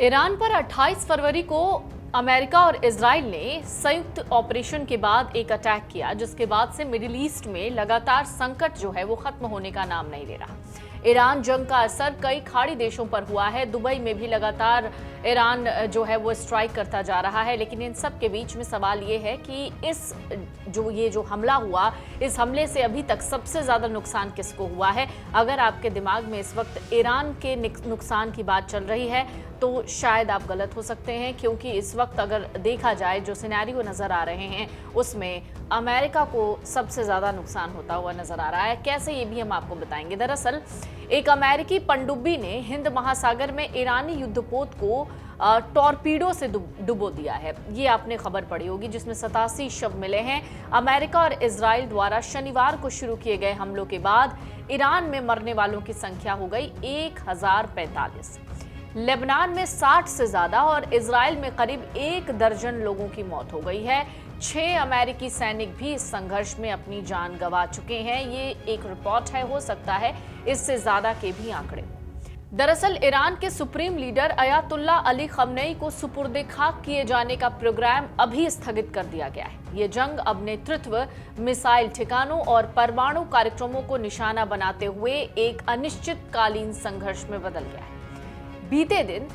Iran पर 28 फरवरी को America और इजराइल ने संयुक्त ऑपरेशन के बाद एक अटैक किया, जिसके बाद से मिडिल ईस्ट में लगातार संकट जो है वो खत्म होने का नाम नहीं ले रहा। ईरान जंग का असर कई खाड़ी देशों पर हुआ है। दुबई में भी लगातार ईरान जो है वो स्ट्राइक करता जा रहा है। लेकिन इन सब के बीच में सवाल ये है कि ये जो हमला हुआ, इस हमले से अभी तक सबसे ज्यादा नुकसान किसको हुआ है? अगर आपके दिमाग में इस वक्त ईरान के नुकसान की बात चल रही है तो शायद आप गलत हो सकते हैं, क्योंकि इस वक्त अगर देखा जाए जो सिनेरियो नजर आ रहे हैं उसमें अमेरिका को सबसे ज्यादा नुकसान होता हुआ नजर आ रहा है। कैसे, ये भी हम आपको बताएंगे। दरअसल एक अमेरिकी पनडुब्बी ने हिंद महासागर में ईरानी युद्धपोत को टॉर्पीडो से डुबो दिया है। ये आपने खबर पढ़ी होगी, जिसमें 87 शव मिले हैं। अमेरिका और इजराइल द्वारा शनिवार को शुरू किए गए हमलों के बाद ईरान में मरने वालों की संख्या हो गई 1045। लेबनान में 60 से ज्यादा और इजराइल में करीब 1 दर्जन लोगों की मौत हो गई है। 6 अमेरिकी सैनिक भी इस संघर्ष में अपनी जान गंवा चुके हैं। ये एक रिपोर्ट है, हो सकता है इससे ज्यादा के भी आंकड़े। दरअसल ईरान के supreme leader Ayatollah Ali Khamenei को सुपुर्दे खाक किए जाने का प्रोग्राम अभी स्थगित कर दिया गया है। ये जंग अब नेतृत्व, मिसाइल ठिकानों और परमाणु कार्यक्रमों को निशाना बनाते हुए एक अनिश्चितकालीन संघर्ष में बदल गया है। बीते दिन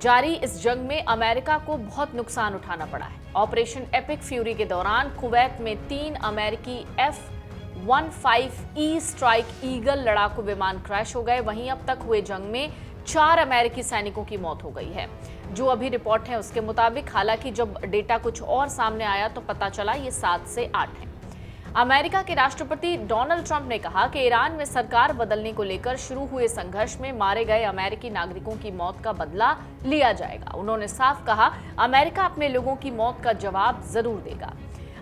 जारी इस जंग में अमेरिका को बहुत नुकसान उठाना पड़ा है। ऑपरेशन एपिक फ्यूरी के दौरान कुवैत में 3 अमेरिकी F-15E स्ट्राइक ईगल लड़ाकू विमान क्रैश हो गए। वहीं अब तक हुए जंग में 4 अमेरिकी सैनिकों की मौत हो गई है। जो अभी रिपोर्ट है उसके मुताबिक, हालांकि जब डेटा कुछ और सामने आया तो पता चला ये 7 से 8 है। अमेरिका के राष्ट्रपति डोनाल्ड ट्रंप ने कहा कि ईरान में सरकार बदलने को लेकर शुरू हुए संघर्ष में मारे गए अमेरिकी नागरिकों की मौत का बदला लिया जाएगा। उन्होंने साफ कहा, अमेरिका अपने लोगों की मौत का जवाब जरूर देगा।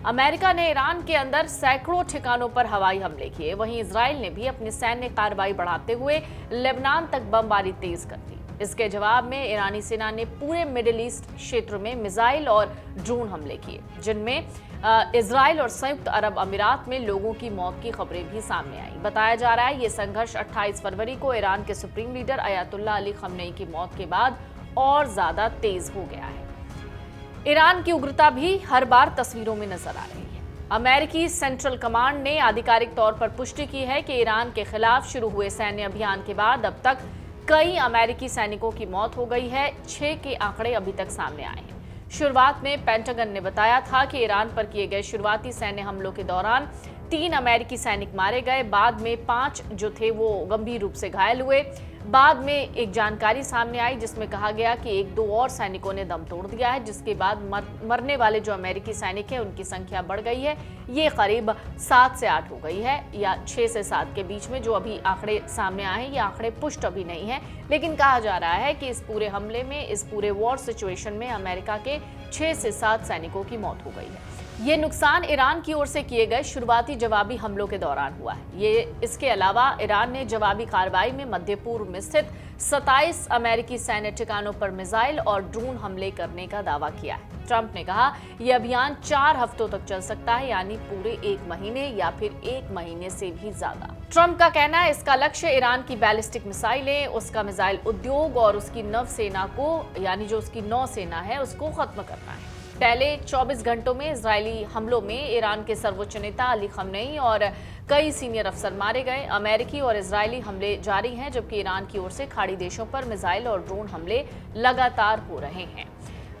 अमेरिका ने ईरान के अंदर सैकड़ों ठिकानों पर हवाई हमले किए। वहीं इजराइल ने भी अपनी सैन्य कार्रवाई बढ़ाते हुए लेबनान तक बमबारी तेज कर दी। इसके जवाब में ईरानी सेना ने पूरे मिडिल ईस्ट क्षेत्र में मिसाइल और ड्रोन हमले किए, जिनमें इजराइल और संयुक्त अरब अमीरात में लोगों की मौत की खबरें भी सामने आई। बताया जा रहा है ये संघर्ष 28 फरवरी को ईरान के supreme leader Ayatollah Ali Khamenei की मौत के बाद और ज्यादा तेज हो गया है। ईरान की उग्रता भी हर बार तस्वीरों में नजर आ रही है। अमेरिकी सेंट्रल कमांड ने आधिकारिक तौर पर पुष्टि की है कि ईरान के खिलाफ शुरू हुए सैन्य अभियान के बाद अब तक कई अमेरिकी सैनिकों की मौत हो गई है। 6 के आंकड़े अभी तक सामने आए हैं। शुरुआत में पेंटागन ने बताया था कि ईरान पर किए गए शुरुआती सैन्य हमलों के दौरान 3 अमेरिकी सैनिक मारे गए। बाद में 5 जो थे वो गंभीर रूप से घायल हुए। बाद में एक जानकारी सामने आई जिसमें कहा गया कि 1-2 और सैनिकों ने दम तोड़ दिया है, जिसके बाद मरने वाले जो अमेरिकी सैनिक हैं उनकी संख्या बढ़ गई है। ये करीब 7 से 8 हो गई है, या 6 से 7 के बीच में जो अभी आंकड़े सामने आए हैं। ये आंकड़े पुष्ट अभी नहीं है, लेकिन कहा जा रहा है कि इस पूरे हमले में, इस पूरे वॉर सिचुएशन में अमेरिका के 6 से 7 सैनिकों की मौत हो गई है। ये नुकसान ईरान की ओर से किए गए शुरुआती जवाबी हमलों के दौरान हुआ है। इसके अलावा ईरान ने जवाबी कार्रवाई में मध्य पूर्व में स्थित 27 अमेरिकी सैन्य ठिकानों पर मिसाइल और ड्रोन हमले करने का दावा किया है। ट्रंप ने कहा यह अभियान 4 हफ्तों तक चल सकता है, यानी पूरे 1 महीने या फिर 1 महीने से भी ज्यादा। ट्रंप का कहना है इसका लक्ष्य ईरान की बैलिस्टिक मिसाइलें, उसका मिसाइल उद्योग और उसकी नौसेना को, यानी जो उसकी नौसेना है, उसको खत्म करना है। पहले 24 घंटों में इजरायली हमलों में ईरान के सर्वोच्च नेता अली खमनेई और कई सीनियर अफसर मारे गए। अमेरिकी और इजरायली हमले जारी हैं, जबकि ईरान की ओर से खाड़ी देशों पर मिसाइल और ड्रोन हमले लगातार हो रहे हैं।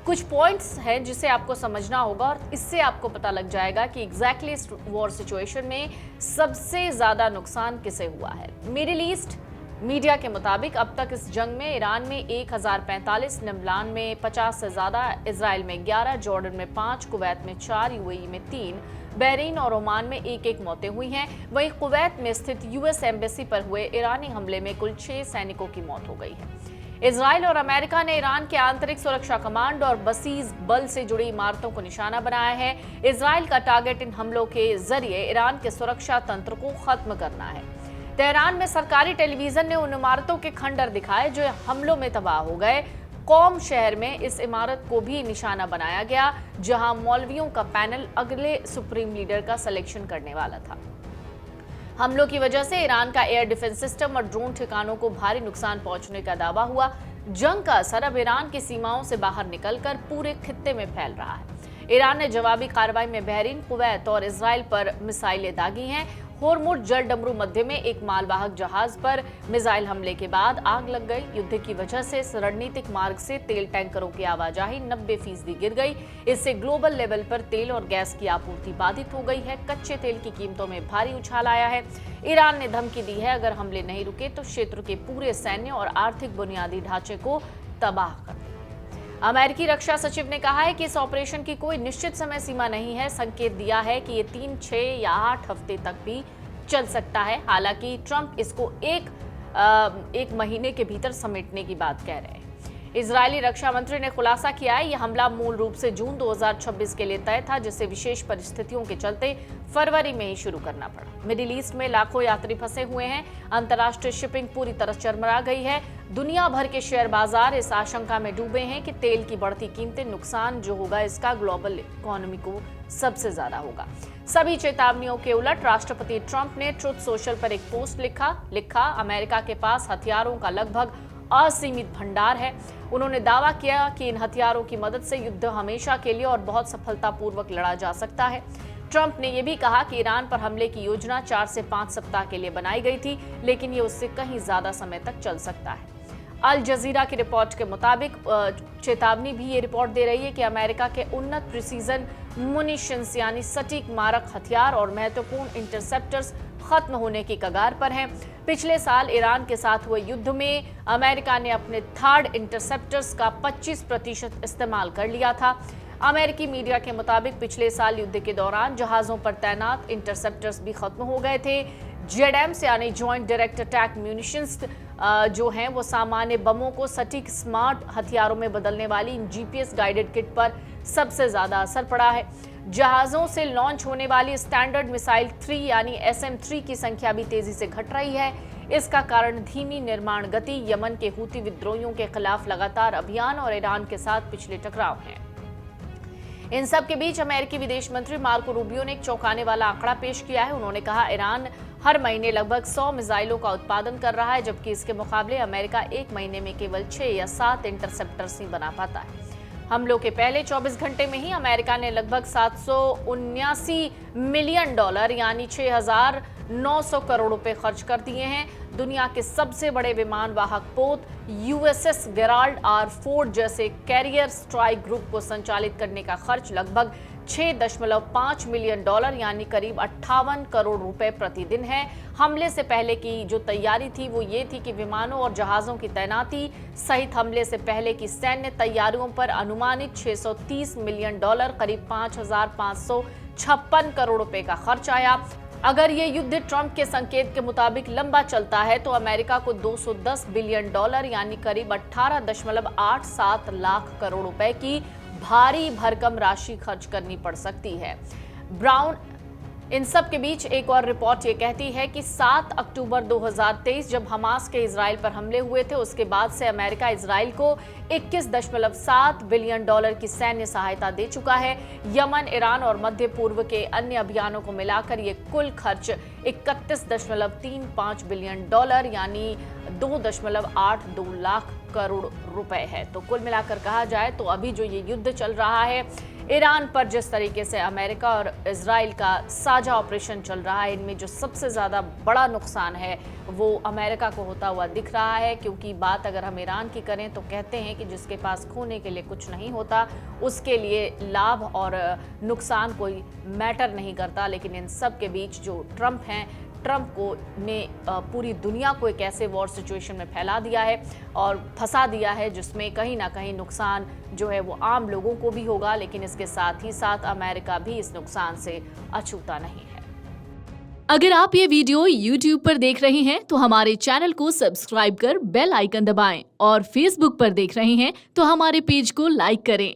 कुछ पॉइंट्स हैं जिसे आपको समझना होगा और इससे आपको पता लग जाएगा कि एग्जैक्टली इस वॉर सिचुएशन में सबसे ज्यादा नुकसान किसे हुआ है। मिडिल ईस्ट मीडिया के मुताबिक अब तक इस जंग में ईरान में 1045, लेबनान में 50 से ज्यादा, इजराइल में 11, जॉर्डन में 5, कुवैत में 4, यूएई में 3, बहरीन और ओमान में 1-1 मौतें हुई हैं। वहीं कुवैत में स्थित यूएस एम्बेसी पर हुए ईरानी हमले में कुल 6 सैनिकों की मौत हो गई है। इजराइल और अमेरिका ने ईरान के आंतरिक सुरक्षा कमांड और बसीज बल से जुड़ी इमारतों को निशाना बनाया है। इजराइल का टारगेट इन हमलों के जरिए ईरान के सुरक्षा तंत्र को खत्म करना है। तेहरान में सरकारी टेलीविजन ने उन इमारतों के खंडर दिखाए जो हमलों में तबाह हो गए। कौम शहर में इस इमारत को भी निशाना बनाया गया, जहां मौलवियों का पैनल अगले सुप्रीम लीडर का सिलेक्शन करने वाला था। हमलों की वजह से ईरान का एयर डिफेंस सिस्टम और ड्रोन ठिकानों को भारी नुकसान पहुंचने का दावा हुआ। जंग का असर अब ईरान की सीमाओं से बाहर निकलकर पूरे खित्ते में फैल रहा है। ईरान ने जवाबी कार्रवाई में बहरीन, कुवैत और इजराइल पर मिसाइलें दागी हैं। होर्मुज जल डमरू मध्य में एक मालवाहक जहाज पर मिसाइल हमले के बाद आग लग गई। युद्ध की वजह से इस रणनीतिक मार्ग से तेल टैंकरों की आवाजाही 90% गिर गई। इससे ग्लोबल लेवल पर तेल और गैस की आपूर्ति बाधित हो गई है। कच्चे तेल की कीमतों में भारी उछाल आया है। ईरान ने धमकी दी है, अगर हमले नहीं रुके तो क्षेत्र के पूरे सैन्य और आर्थिक बुनियादी ढांचे को तबाह कर देगा। अमेरिकी रक्षा सचिव ने कहा है कि इस ऑपरेशन की कोई निश्चित समय सीमा नहीं है। संकेत दिया है कि ये 3, 6 या 8 हफ्ते तक भी चल सकता है। हालांकि ट्रंप इसको एक महीने के भीतर समेटने की बात कह रहे हैं। इजरायली रक्षा मंत्री ने खुलासा किया है, यह हमला मूल रूप से जून 2026 के लिए तय था, जिसे विशेष परिस्थितियों के चलते फरवरी में ही शुरू करना पड़ा। मिडिल ईस्ट में लाखों यात्री फंसे हुए हैं। अंतर्राष्ट्रीय शिपिंग पूरी तरह चरमरा गई है। दुनिया भर के शेयर बाजार इस आशंका में डूबे हैं कि तेल की बढ़ती कीमतें, नुकसान जो होगा इसका ग्लोबल इकोनॉमी को सबसे ज्यादा होगा। सभी चेतावनियों के उलट राष्ट्रपति ट्रंप ने ट्रुथ सोशल पर एक पोस्ट लिखा अमेरिका के पास हथियारों का लगभग असीमित भंडार है। उन्होंने दावा किया कि इन हथियारों की मदद से युद्ध हमेशा के लिए और बहुत सफलतापूर्वक लड़ा जा सकता है। ट्रंप ने यह भी कहा कि ईरान पर हमले की योजना 4 से 5 सप्ताह के लिए बनाई गई थी, लेकिन ये उससे कहीं ज्यादा समय तक चल सकता है। अल जजीरा की रिपोर्ट के मुताबिक चेतावनी भी ये रिपोर्ट दे रही है कि अमेरिका के उन्नत प्रिसीजन मुनिशंस यानी सटीक मारक हथियार और महत्वपूर्ण इंटरसेप्टर्स खत्म होने की कगार पर हैं। पिछले साल ईरान के साथ हुए युद्ध में अमेरिका ने अपने थर्ड इंटरसेप्टर्स का 25% इस्तेमाल कर लिया था। अमेरिकी मीडिया के मुताबिक पिछले साल युद्ध के दौरान जहाजों पर तैनात इंटरसेप्टर्स भी खत्म हो गए थे। जेडएम्स यानी जॉइंट डायरेक्ट अटैक म्यूनिशंस जो हैं वो सामान्य बमों को सटीक स्मार्ट हथियारों में बदलने वाली इन जीपीएस गाइडेड किट पर सबसे ज्यादा असर पड़ा है। जहाजों से लॉन्च होने वाली स्टैंडर्ड मिसाइल 3 यानी SM-3 की संख्या भी तेजी से घट रही है। इसका कारण धीमी निर्माण गति, यमन के हूती विद्रोहियों के खिलाफ लगातार अभियान और ईरान के साथ पिछले टकराव हैं। इन सब के बीच अमेरिकी विदेश मंत्री मार्को रूबियो ने एक चौंकाने वाला आंकड़ा पेश किया है। उन्होंने कहा ईरान हर महीने लगभग 100 मिसाइलों का उत्पादन कर रहा है, जबकि इसके मुकाबले अमेरिका एक महीने में केवल 6 या 7 इंटरसेप्टर्स ही बना पाता है। हमलों के पहले 24 घंटे में ही अमेरिका ने लगभग $779 मिलियन यानी 6,900 करोड़ रुपए खर्च कर दिए हैं। दुनिया के सबसे बड़े विमान वाहक पोत USS गेराल्ड R. फोर्ड जैसे कैरियर स्ट्राइक ग्रुप को संचालित करने का खर्च लगभग $6.5 मिलियन यानी करीब 58 करोड़ रुपए प्रतिदिन है। हमले से पहले की जो तैयारी थी वो ये थी कि विमानों और जहाजों की तैनाती सहित हमले से पहले की सैन्य तैयारियों पर अनुमानित $630 मिलियन करीब 5,556 करोड़ रुपए का खर्च आया। अगर ये युद्ध ट्रंप के संकेत के मुताबिक लंबा चलता है तो अमेरिका को $210 बिलियन यानी करीब 18.87 लाख करोड़ रुपए की भारी भरकम राशि खर्च करनी पड़ सकती है। ब्राउन इन सब के बीच एक और रिपोर्ट ये कहती है कि 7 अक्टूबर 2023 जब हमास के इजराइल पर हमले हुए थे, उसके बाद से अमेरिका इजराइल को $21.7 बिलियन की सैन्य सहायता दे चुका है। यमन, ईरान और मध्य पूर्व के अन्य अभियानों को मिलाकर ये कुल खर्च $31.35 बिलियन यानी 2.82 लाख करोड़ रुपए है। तो कुल मिलाकर कहा जाए तो अभी जो ये युद्ध चल रहा है ईरान पर, जिस तरीके से अमेरिका और इजराइल का साझा ऑपरेशन चल रहा है, इनमें जो सबसे ज़्यादा बड़ा नुकसान है वो अमेरिका को होता हुआ दिख रहा है। क्योंकि बात अगर हम ईरान की करें तो कहते हैं कि जिसके पास खोने के लिए कुछ नहीं होता उसके लिए लाभ और नुकसान कोई मैटर नहीं करता। लेकिन इन सब के बीच जो ट्रंप हैं, ट्रंप को ने पूरी दुनिया को एक ऐसे वॉर सिचुएशन में फैला दिया है और फंसा दिया है जिसमें कहीं ना कहीं नुकसान जो है वो आम लोगों को भी होगा, लेकिन इसके साथ ही साथ अमेरिका भी इस नुकसान से अछूता नहीं है। अगर आप ये वीडियो YouTube पर देख रहे हैं तो हमारे चैनल को सब्सक्राइब कर बेल आइकन दबाएं और Facebook पर देख रहे हैं तो हमारे पेज को लाइक करें।